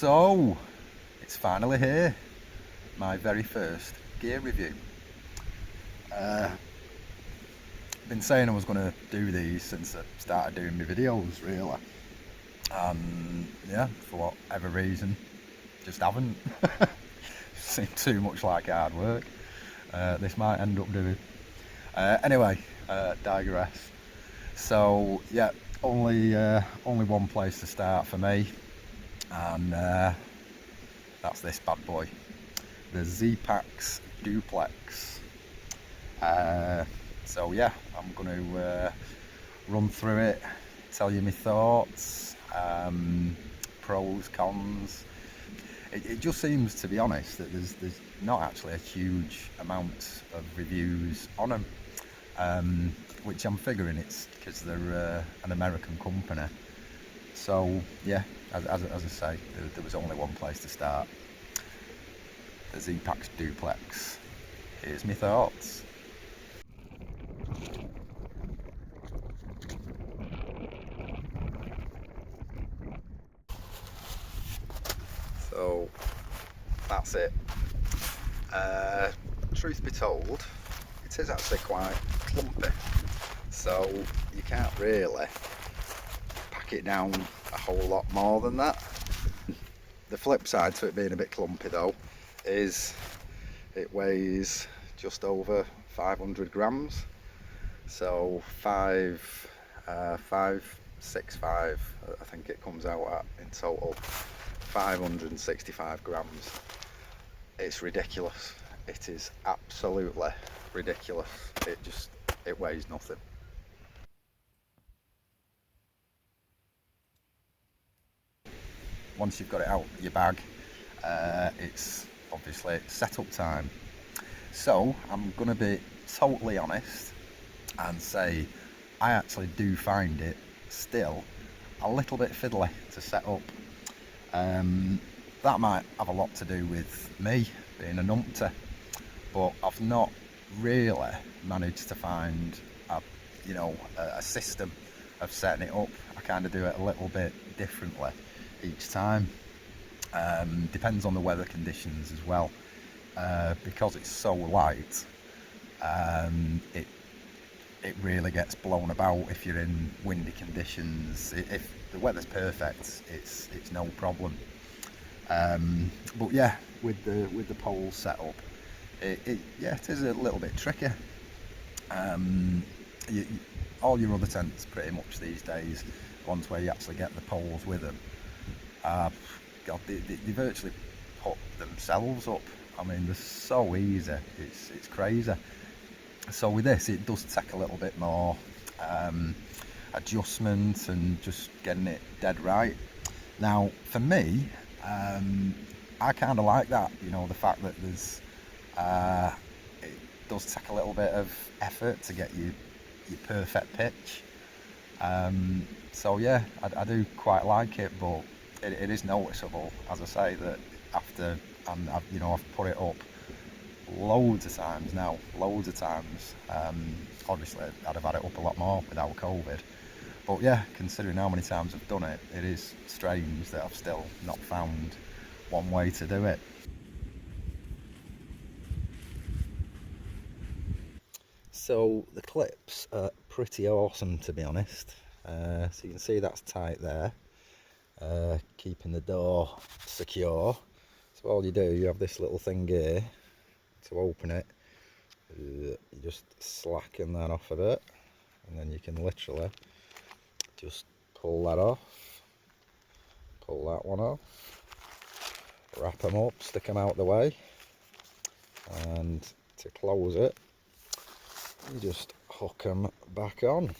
So, it's finally here, my very first gear review. Been saying I was going to do these since I started doing my videos, really. Yeah, for whatever reason, just haven't. Seemed too much like hard work. This might end up doing. Anyway, digress. So yeah, only one place to start for me, and that's this bad boy, the Zpacks Duplex. So yeah, I'm going to run through it, tell you my thoughts, pros, cons. It just seems, to be honest, that there's not actually a huge amount of reviews on them, which I'm figuring it's because they're an American company. So yeah, as I say, there was only one place to start. The Zpacks Duplex. Here's my thoughts. So that's it. Truth be told, it is actually quite clumpy, so you can't really pack it down a whole lot more than that. The flip side to it being a bit clumpy though is it weighs just over 500 grams, so 565 I think it comes out at in total. 565 grams. It's ridiculous. It is absolutely ridiculous. It weighs nothing. Once you've got it out of your bag, it's obviously setup time. So I'm going to be totally honest and say I actually do find it still a little bit fiddly to set up. That might have a lot to do with me being a numpty, but I've not really managed to find a system of setting it up. I kind of do it a little bit differently each time. Depends on the weather conditions as well. Because it's so light, it really gets blown about if you're in windy conditions. If the weather's perfect, it's no problem. But yeah, with the poles set up, it is a little bit tricky. All your other tents pretty much these days, ones where you actually get the poles with them, God, they virtually put themselves up. I mean, they're so easy, it's crazy. So with this, it does take a little bit more adjustment and just getting it dead right. Now, for me, I kind of like that, the fact that it does take a little bit of effort to get your perfect pitch. So yeah, I do quite like it, but it is noticeable, as I say, that after, and I've put it up loads of times now, obviously I'd have had it up a lot more without COVID, but yeah, considering how many times I've done it, it is strange that I've still not found one way to do it. So the clips are pretty awesome, to be honest. So you can see that's tight there, keeping the door secure. So all you do, you have this little thing here to open it. You just slacken that off a bit, and then you can literally just pull that off, pull that one off, wrap them up, stick them out the way, and to close it, you just hook them back on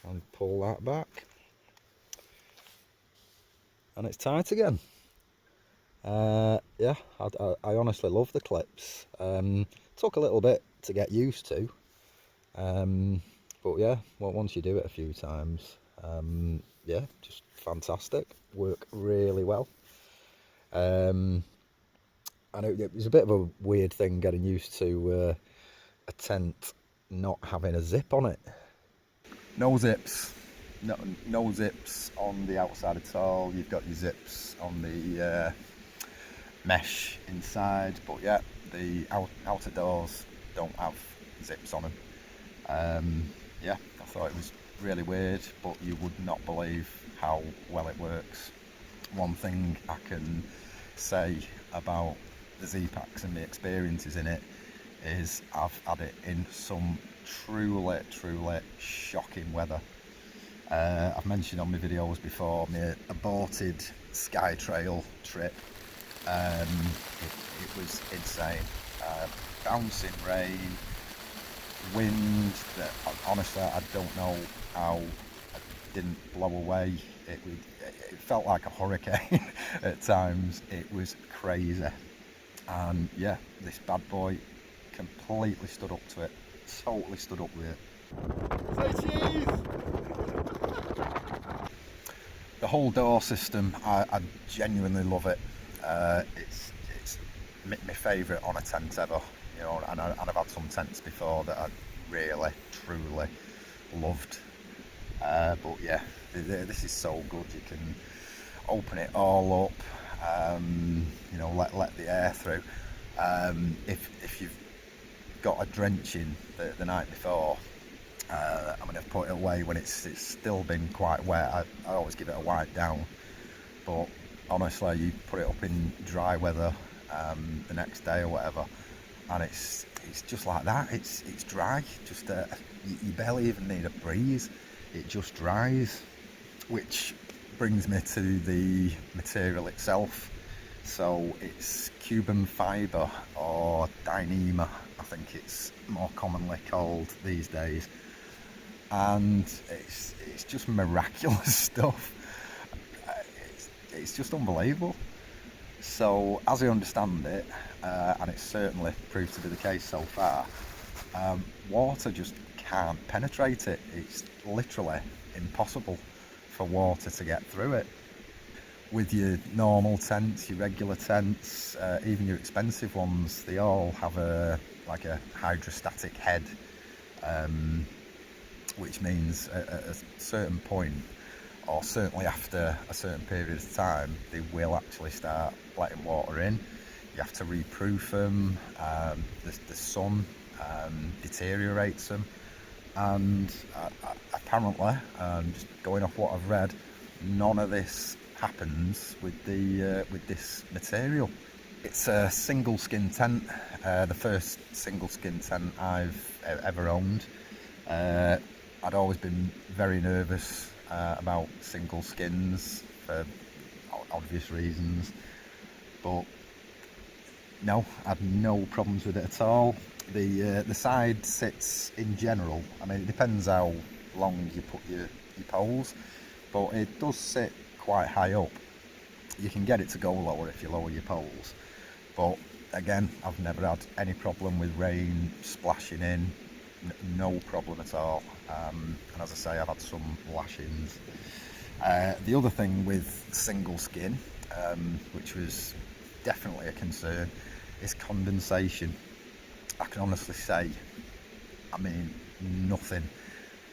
and pull that back, and it's tight again. Yeah, I honestly love the clips. Took a little bit to get used to, but yeah, well, once you do it a few times, yeah, just fantastic. Work really well. And it was a bit of a weird thing getting used to a tent not having a zip on it. No zips. no zips on the outside at all. You've got your zips on the mesh inside, but yeah, the outer doors don't have zips on them. Yeah, I thought it was really weird, but you would not believe how well it works. One thing I can say about the Zpacks and the experiences in it is I've had it in some truly shocking weather. I've mentioned on my videos before my aborted Sky Trail trip. It was insane. Bouncing rain, wind that honestly I don't know how it didn't blow away. It felt like a hurricane at times. It was crazy, and yeah, this bad boy completely stood up to it. Totally stood up with it. Say cheese! The whole door system, I genuinely love it. It's my favourite on a tent ever. You know, and I've had some tents before that I really, truly loved. But yeah, this is so good. You can open it all up, you know, let the air through. If you've got a drenching the night before, I'm going to put it away when it's still been quite wet. I always give it a wipe down, but honestly, you put it up in dry weather the next day or whatever, and it's just like that. It's dry. Just you barely even need a breeze. It just dries, which brings me to the material itself. So it's Cuban fibre, or Dyneema, I think it's more commonly called these days, and it's just miraculous stuff. It's just unbelievable. So as I understand it, and it's certainly proved to be the case so far, water just can't penetrate it. It's literally impossible for water to get through it. With your normal tents, your regular tents, even your expensive ones, they all have like a hydrostatic head, which means at a certain point, or certainly after a certain period of time, they will actually start letting water in. You have to reproof them. The sun deteriorates them, and apparently, just going off what I've read, none of this happens with this material. It's a single skin tent, the first single skin tent I've ever owned. I'd always been very nervous about single skins for obvious reasons, but no, I had no problems with it at all. The side sits in general, I mean, it depends how long you put your poles, but it does sit quite high up. You can get it to go lower if you lower your poles, but again, I've never had any problem with rain splashing in. No problem at all. And as I say, I've had some lashings. The other thing with single skin, which was definitely a concern, is condensation. I can honestly say, I mean, nothing.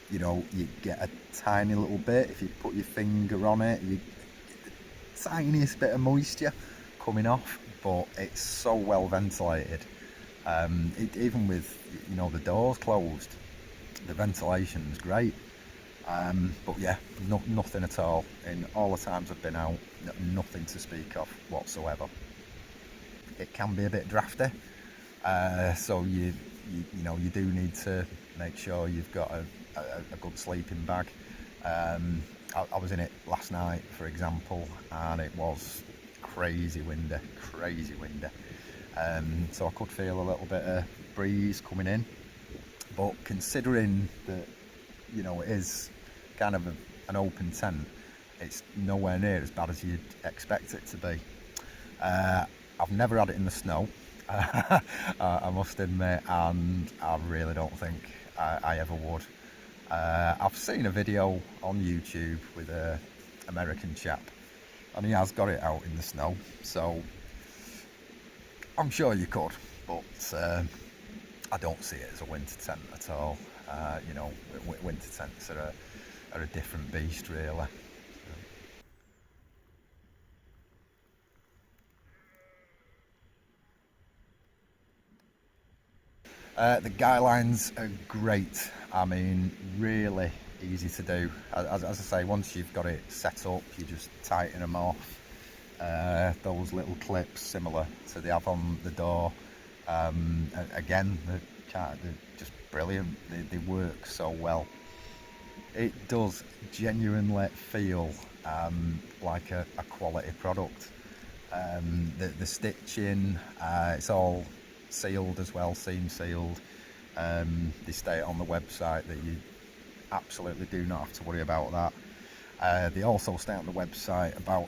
You know, you get a tiny little bit, if you put your finger on it, you get the tiniest bit of moisture coming off, but it's so well ventilated. Even with, you know, the doors closed, the ventilation's great. But yeah, nothing at all. In all the times I've been out, nothing to speak of whatsoever. It can be a bit drafty, so you know, you do need to make sure you've got a good sleeping bag. I was in it last night, for example, and it was crazy windy. So I could feel a little bit of breeze coming in, but considering that, you know, it is kind of an open tent, it's nowhere near as bad as you'd expect it to be. I've never had it in the snow, I must admit, and I really don't think I ever would. I've seen a video on YouTube with an American chap, and he has got it out in the snow, so I'm sure you could, but I don't see it as a winter tent at all. You know, winter tents are are a different beast, really. The guy lines are great. I mean, really easy to do. As I say, once you've got it set up, you just tighten them off. Those little clips, similar to the have on the door. Again, they're just brilliant. They work so well. It does genuinely feel like a quality product. The stitching, it's all sealed as well, seam sealed. They state on the website that you absolutely do not have to worry about that. They also state on the website about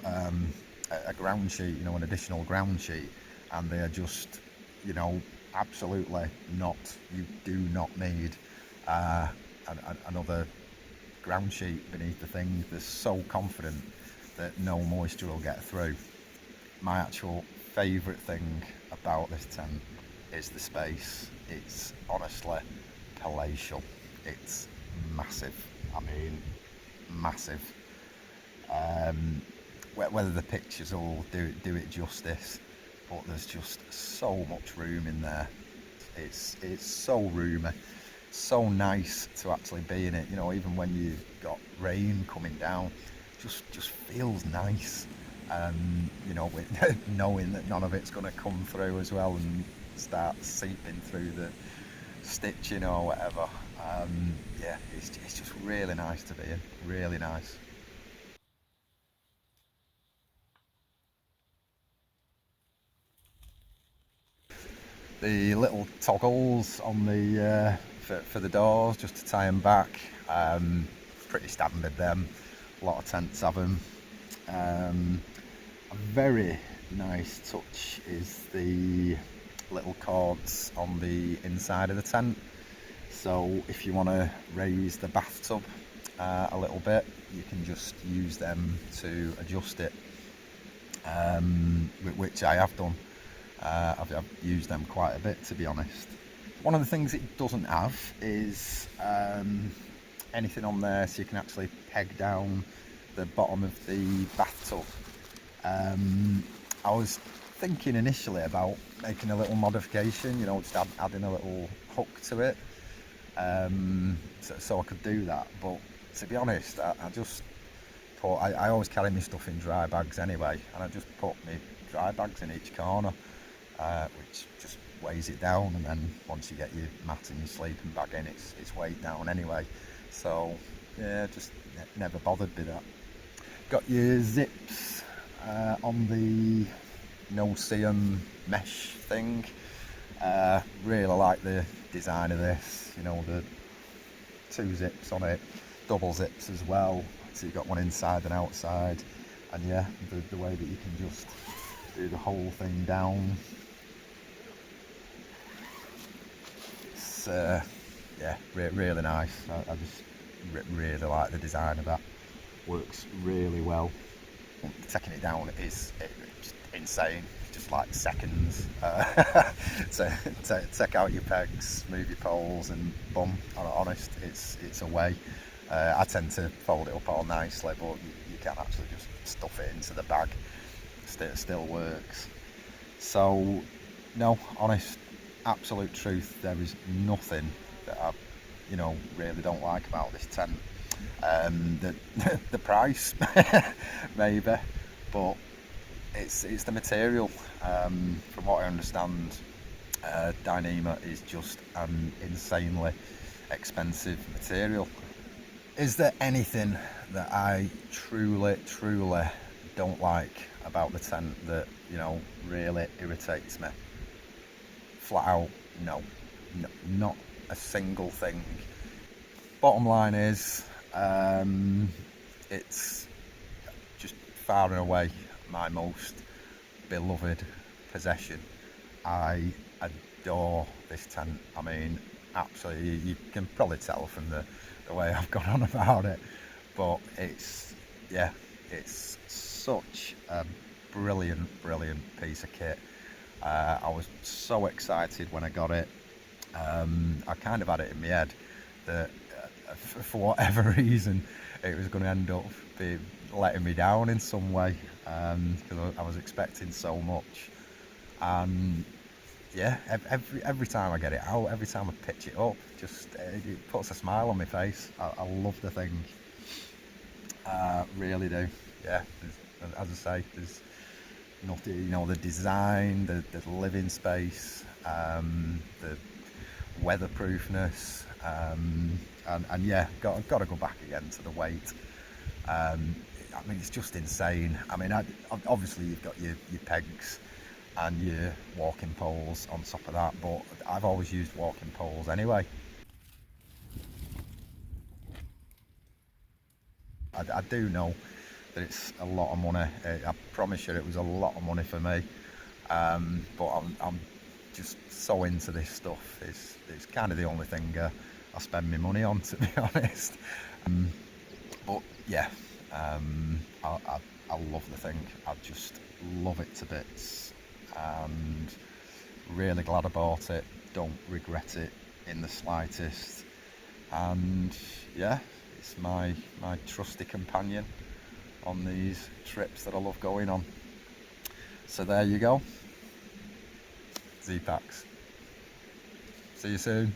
a ground sheet, an additional ground sheet, and they are just, absolutely not. You do not need another ground sheet beneath the thing. They're so confident that no moisture will get through. My actual favourite thing about this tent is the space. It's honestly palatial. It's massive. I mean, massive. Whether the pictures will do it justice, but there's just so much room in there. It's so roomy, so nice to actually be in it. Even when you've got rain coming down, just feels nice. With knowing that none of it's going to come through as well and start seeping through the stitching or whatever. Yeah, it's just really nice to be in. Really nice. The little toggles on the for the doors just to tie them back. Pretty standard them. A lot of tents have them. A very nice touch is the little cords on the inside of the tent. So if you want to raise the bathtub a little bit, you can just use them to adjust it, which I have done. I've used them quite a bit, to be honest. One of the things it doesn't have is anything on there so you can actually peg down the bottom of the bathtub. I was thinking initially about making a little modification, just adding a little hook to it, so I could do that. But to be honest, I just put, I always carry my stuff in dry bags anyway, and I just put my dry bags in each corner, which just weighs it down, and then once you get your mat and your sleeping bag in, it's weighed down anyway. So yeah, just never bothered with that. Got your zips on the no-seam mesh thing. Really like the design of this. The 2 zips on it, double zips as well. So you've got one inside and outside. And yeah, the way that you can just do the whole thing down. It's yeah, really nice. I just really like the design of that. Works really well. Taking it down is just insane, just like seconds. So take out your pegs, move your poles, and boom, honest, it's away. I tend to fold it up all nicely, but you can actually just stuff it into the bag. It still works. So no, honest, absolute truth, there is nothing that I really don't like about this tent. The price maybe, but it's the material. From what I understand, Dyneema is just an insanely expensive material. Is there anything that I truly don't like about the tent that really irritates me? Flat out, no, not a single thing. Bottom line is, it's just far and away my most beloved possession. I adore this tent. I mean, absolutely, you can probably tell from the way I've gone on about it, but it's such a brilliant piece of kit. I was so excited when I got it. I kind of had it in my head that for whatever reason, it was going to end up letting me down in some way, because I was expecting so much. And yeah, every time I get it out, every time I pitch it up, just it puts a smile on my face. I love the thing, really do. Yeah, as I say, there's nothing, you know, the design, the living space, the weatherproofness, and yeah, got to go back again to the weight. I mean, it's just insane. I mean, obviously you've got your pegs and your walking poles on top of that, but I've always used walking poles anyway. I do know that it's a lot of money. I promise you it was a lot of money for me, but I'm just so into this stuff. It's kind of the only thing I spend my money on, to be honest. But yeah, I love the thing. I just love it to bits, and really glad I bought it. Don't regret it in the slightest. And yeah, it's my trusty companion on these trips that I love going on. So there you go, Zpacks. See you soon.